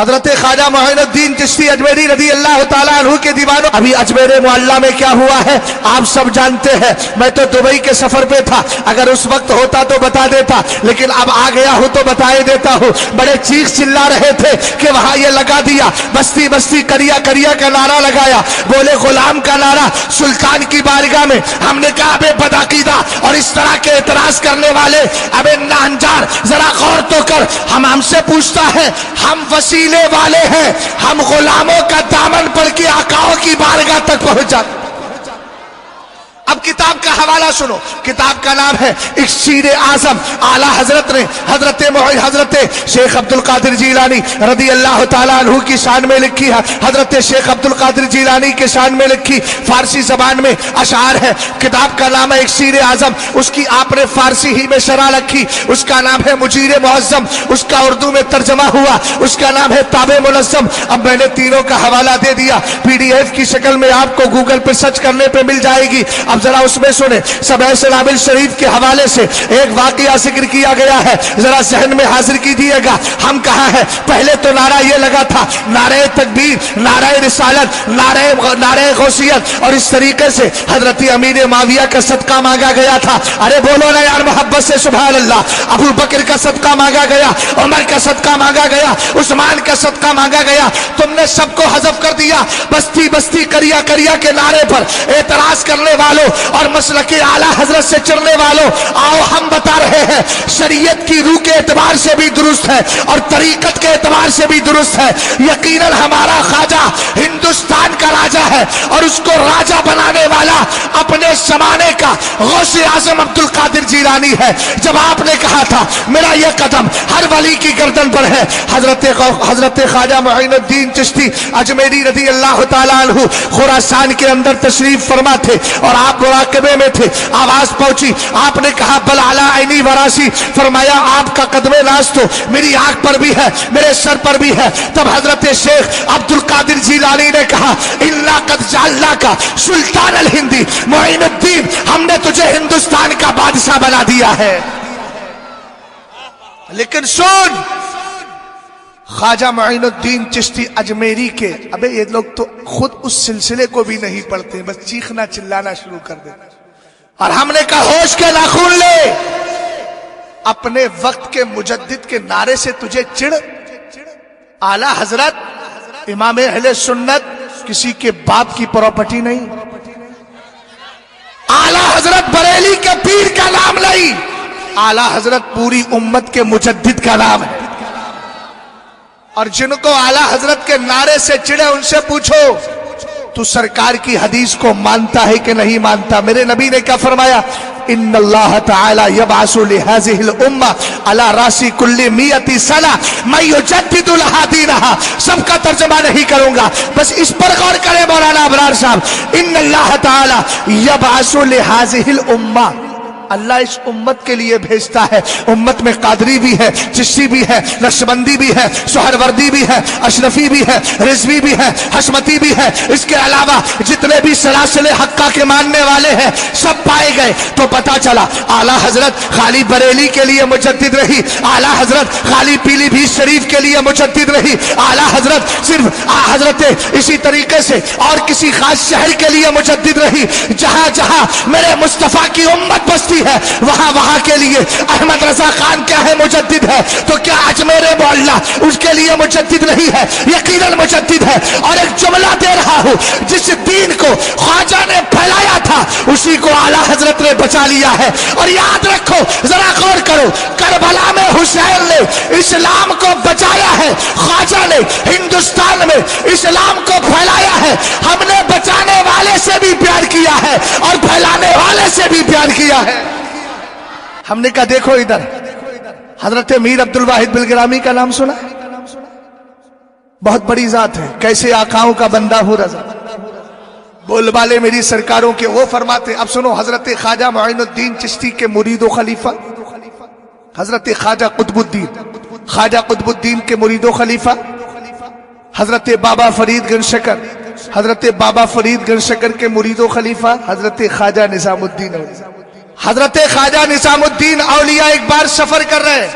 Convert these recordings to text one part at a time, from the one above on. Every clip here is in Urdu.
حضرت خواجہ معین الدین چشتی اجمیری رضی اللہ تعالیٰ عنہ کے دیوانوں، ابھی اجمیر معلیٰ میں کیا ہوا ہے آپ سب جانتے ہیں. میں تو دبئی کے سفر پہ تھا، اگر اس وقت ہوتا تو بتا دیتا، لیکن اب آ گیا ہوں تو بتائے دیتا ہوں. بڑے چیخ چلا رہے تھے کہ وہاں یہ لگا دیا بستی بستی کریا کریا کا نعرہ لگایا، بولے غلام کا نعرہ سلطان کی بارگاہ میں. ہم نے کہا ابے بدعقیدہ اور اس طرح کے اعتراض کرنے والے، ابے ناہنجار ذرا غور تو کر. ہم سے پوچھتا ہے، ہم وسیلے والے ہیں، ہم غلاموں کا دامن پڑ کے آقاؤں کی بارگاہ تک پہنچا. اب کتاب کا حوالہ سنو، کتاب کا نام ہے اکسیر اعظم. اعلیٰ حضرت نے حضرت شیخ عبد القادر جیلانی رضی اللہ تعالیٰ عنہ کی شان میں لکھی ہے، حضرت شیخ عبد القادر جیلانی کے شان میں لکھی فارسی زبان میں اشعار ہے. کتاب کا نام ہے اکسیر اعظم، اس کی آپ نے فارسی ہی میں شرح رکھی، اس کا نام ہے مجیر معظم، اس کا اردو میں ترجمہ ہوا، اس کا نام ہے تاب منظم. اب میں نے تینوں کا حوالہ دے دیا، PDF کی شکل میں آپ کو گوگل پہ سرچ کرنے پہ مل جائے گی. اب ذرا اس میں سنیں، سبع سنابل شریف کے حوالے سے ایک واقعہ ذکر کیا گیا ہے، ذرا ذہن میں حاضر کیجیے گا. ہم کہاں ہیں؟ پہلے تو نعرہ یہ لگا تھا، نعرہ تکبیر، نعرہ رسالت، نعرہ غوثیت، اور اس طریقے سے حضرت امیر معاویہ کا صدقہ مانگا گیا تھا. ارے بولو نا یار محبت سے سبحان اللہ. ابو بکر کا صدقہ مانگا گیا، عمر کا صدقہ مانگا گیا، عثمان کا صدقہ مانگا گیا. تم نے سب کو حذف کر دیا. بستی بستی کریا کریا کے نعرے پر اعتراض کرنے والوں اور مسلک اعلیٰ حضرت سے چڑھنے والوں، آؤ ہم بتا رہے ہیں شریعت کی روح کے اعتبار سے بھی درست ہے اور طریقت کے اعتبار سے بھی درست ہے. یقیناً ہمارا خواجہ ہندوستان کا راجہ ہے اور اس کو راجہ بنانے والا اپنے زمانے کا غوث اعظم عبد القادر جیلانی ہے. جب آپ نے کہا تھا میرا یہ قدم ہر ولی کی گردن پر ہے، حضرت خواجہ معین الدین چشتی اجمیری رضی اللہ تعالیٰ عنہ خراسان کے اندر تشریف فرما تھے اور آپ مراقبے میں تھے. آواز پہنچی، آپ نے کہا بل علی عینی وراسی، فرمایا آپ کا قدم ناز تو میری آنکھ پر بھی ہے، میرے سر پر بھی ہے. تب حضرت شیخ عبد القادر جیلانی نے کہا انا قد جعلناک سلطان الہندی معین الدین، ہم نے تجھے ہندوستان کا بادشاہ بنا دیا ہے. لیکن سن، خواجہ معین الدین چشتی اجمیری کے، ابے یہ لوگ تو خود اس سلسلے کو بھی نہیں پڑھتے، بس چیخنا چلانا شروع کر دیتے. اور ہم نے کہا ہوش کے ناخن لے، اپنے وقت کے مجدد کے نعرے سے تجھے چڑ. اعلیٰ حضرت امام اہل سنت کسی کے باپ کی پراپرٹی نہیں، اعلیٰ حضرت بریلی کے پیر کا نام نہیں، اعلیٰ حضرت پوری امت کے مجدد کا نام ہے. اور جن کو اعلیٰ حضرت کے نعرے سے چڑے ان سے پوچھو تو سرکار کی حدیث کو مانتا ہے کہ نہیں مانتا. میرے نبی نے کیا فرمایا؟ ان اللہ تعالی یبعث لہذه الامہ علی راس کل 100 سنہ من یجدد لها دینہا. سب کا ترجمہ نہیں کروں گا، بس اس پر غور کریں مولانا ابرار صاحب. ان اللہ تعالی یبعث لہذه الامہ، اللہ اس امت کے لیے بھیجتا ہے. امت میں قادری بھی ہے، چشتی بھی ہے، نقشبندی بھی ہے، سہروردی بھی ہے، اشرفی بھی ہے، رضوی بھی ہے، حشمتی بھی ہے. اس کے علاوہ جتنے بھی سلاسل حقہ کے ماننے والے ہیں سب پائے گئے. تو پتا چلا اعلیٰ حضرت خالی بریلی کے لیے مجدد رہی، اعلیٰ حضرت خالی پیلی بھیت شریف کے لیے مجدد رہی، اعلیٰ حضرت صرف حضرت اسی طریقے سے اور کسی خاص شہر کے لیے مجدد رہی. جہاں جہاں میرے مصطفیٰ کی امت بستی ہے وہاں کے لیے احمد رضا خان کیا ہے؟ مجدد ہے. تو کیا اجمیر معلیٰ اس کے لیے مجدد نہیں ہے؟ یقیناً مجدد ہے. اور ایک جملہ دے رہا ہوں، جس دین کو خواجہ نے پھیلایا تھا اسی کو اعلیٰ حضرت نے بچا لیا ہے. اور یاد رکھو، ذرا غور کرو، کربلا میں حسین نے اسلام کو بچایا ہے، خواجہ نے ہندوستان میں اسلام کو پھیلایا ہے. ہم نے بچانے والے سے بھی پیار کیا ہے اور پھیلانے والے سے بھی پیار کیا ہے. ہم نے کہا دیکھو ادھر، حضرت میر عبد الواحد بلگرامی کا نام سنا؟ بہت بڑی ذات ہے، کیسے آقاؤں کا بندہ ہو رضا. بول والے میری سرکاروں کے وہ فرماتے. اب سنو، حضرت خواجہ معین الدین چشتی کے مرید و خلیفہ حضرت خواجہ قطب الدین کے مرید و خلیفہ حضرت بابا فرید گنشکر، حضرت بابا فرید گنشکر کے مرید و خلیفہ حضرت خواجہ نظام الدین اولیاء. حضرت خواجہ نظام الدین اولیاء ایک بار سفر کر رہے،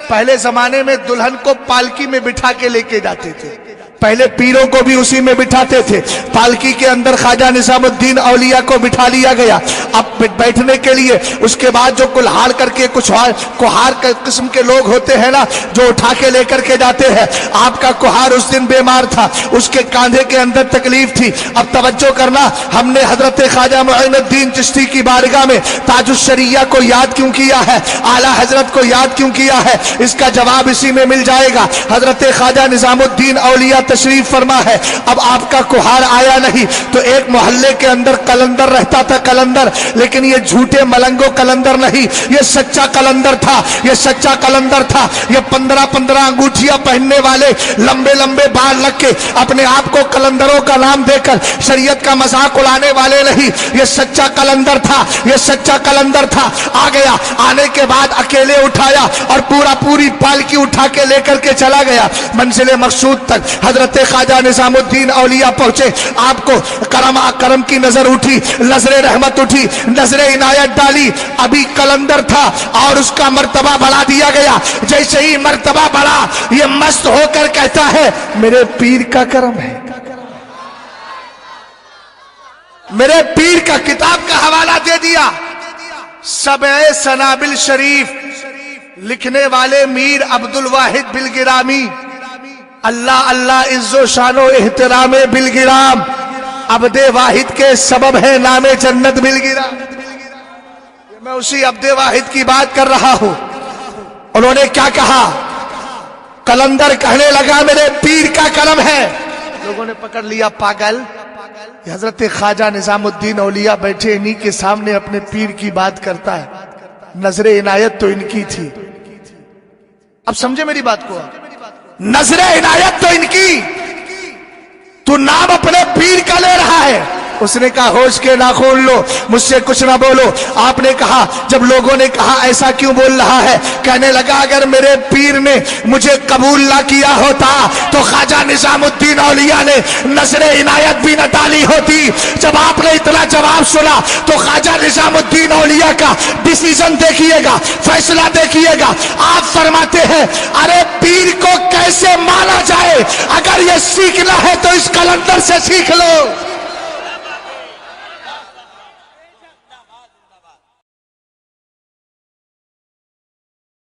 پہلے زمانے میں دلہن کو پالکی میں بٹھا کے لے کے جاتے تھے، پہلے پیروں کو بھی اسی میں بٹھاتے تھے، پالکی کے اندر خواجہ نظام الدین اولیاء کو بٹھا لیا گیا اب بیٹھنے کے لیے۔ اس کے بعد جو کلہاڑ کر کے کچھ کوہار قسم کے لوگ ہوتے ہیں نا، جو اٹھا کے لے کر کے جاتے ہیں، آپ کا کوہار اس دن بیمار تھا، اس کے کاندھے کے اندر تکلیف تھی۔ اب توجہ کرنا، ہم نے حضرت خواجہ معین الدین چشتی کی بارگاہ میں تاج الشریعہ کو یاد کیوں کیا ہے، اعلیٰ حضرت کو یاد کیوں کیا ہے، اس کا جواب اسی میں مل جائے گا۔ حضرت خواجہ نظام الدین اولیاء تشریف فرما ہے، اب آپ کا کوہار آیا نہیں تو ایک محلے کے اندر قلندر رہتا تھا، قلندر، لیکن یہ جھوٹے ملنگو قلندر نہیں، یہ سچا قلندر تھا، یہ سچا قلندر تھا، یہ 15 انگوٹھیاں پہننے والے، لمبے لمبے بال رکھ کے اپنے آپ کو قلندروں کا نام دے کر شریعت کا مذاق اڑانے والے نہیں، یہ سچا قلندر تھا، یہ سچا قلندر تھا۔ آ گیا، آنے کے بعد اکیلے اٹھایا اور پوری پالکی اٹھا کے لے کر کے چلا گیا منزل مقصود تک۔ حضرت خواجہ نظام الدین اولیاء پہنچے، آپ کو کرم کی نظر اٹھی، نظر رحمت اٹھی، نظر عنایت ڈالی، ابھی قلندر تھا اور اس کا مرتبہ بڑھا دیا گیا۔ جیسے ہی مرتبہ بڑھا، یہ مست ہو کر کہتا ہے میرے پیر کا کرم ہے، میرے پیر کا کتاب کا حوالہ دے دیا۔ سبع سنابل شریف لکھنے والے میر عبد الواحد بلگرامی، اللہ اللہ عز و شان و احترام بلگرام، عبد واحد کے سبب ہے نام جنت بلگرام۔ میں اسی عبد واحد کی بات کر رہا ہوں۔ انہوں نے کیا کہا؟ قلندر کہنے لگا میرے پیر کا کرم ہے۔ لوگوں نے پکڑ لیا، پاگل، یہ حضرت خواجہ نظام الدین اولیاء بیٹھے انہی کے سامنے اپنے پیر کی بات کرتا ہے، نظر عنایت تو ان کی تھی۔ اب سمجھے میری بات کو، نظر عنایت تو ان کی، تو نام اپنے پیر کا لے رہا ہے۔ اس نے کہا ہوش کے ناخن لو، مجھ سے کچھ نہ بولو۔ آپ نے کہا، جب لوگوں نے کہا ایسا کیوں بول رہا ہے، کہنے لگا اگر میرے پیر نے مجھے قبول نہ کیا ہوتا تو خواجہ نظام الدین اولیاء نے نظر عنایت بھی نہ ڈالی ہوتی۔ جب آپ نے اتنا جواب سنا تو خواجہ نظام الدین اولیاء کا ڈیسیژن دیکھیے گا، فیصلہ دیکھیے گا۔ آپ فرماتے ہیں ارے پیر کو کیسے مانا جائے، اگر یہ سیکھنا ہے تو اس قلندر سے سیکھ لو۔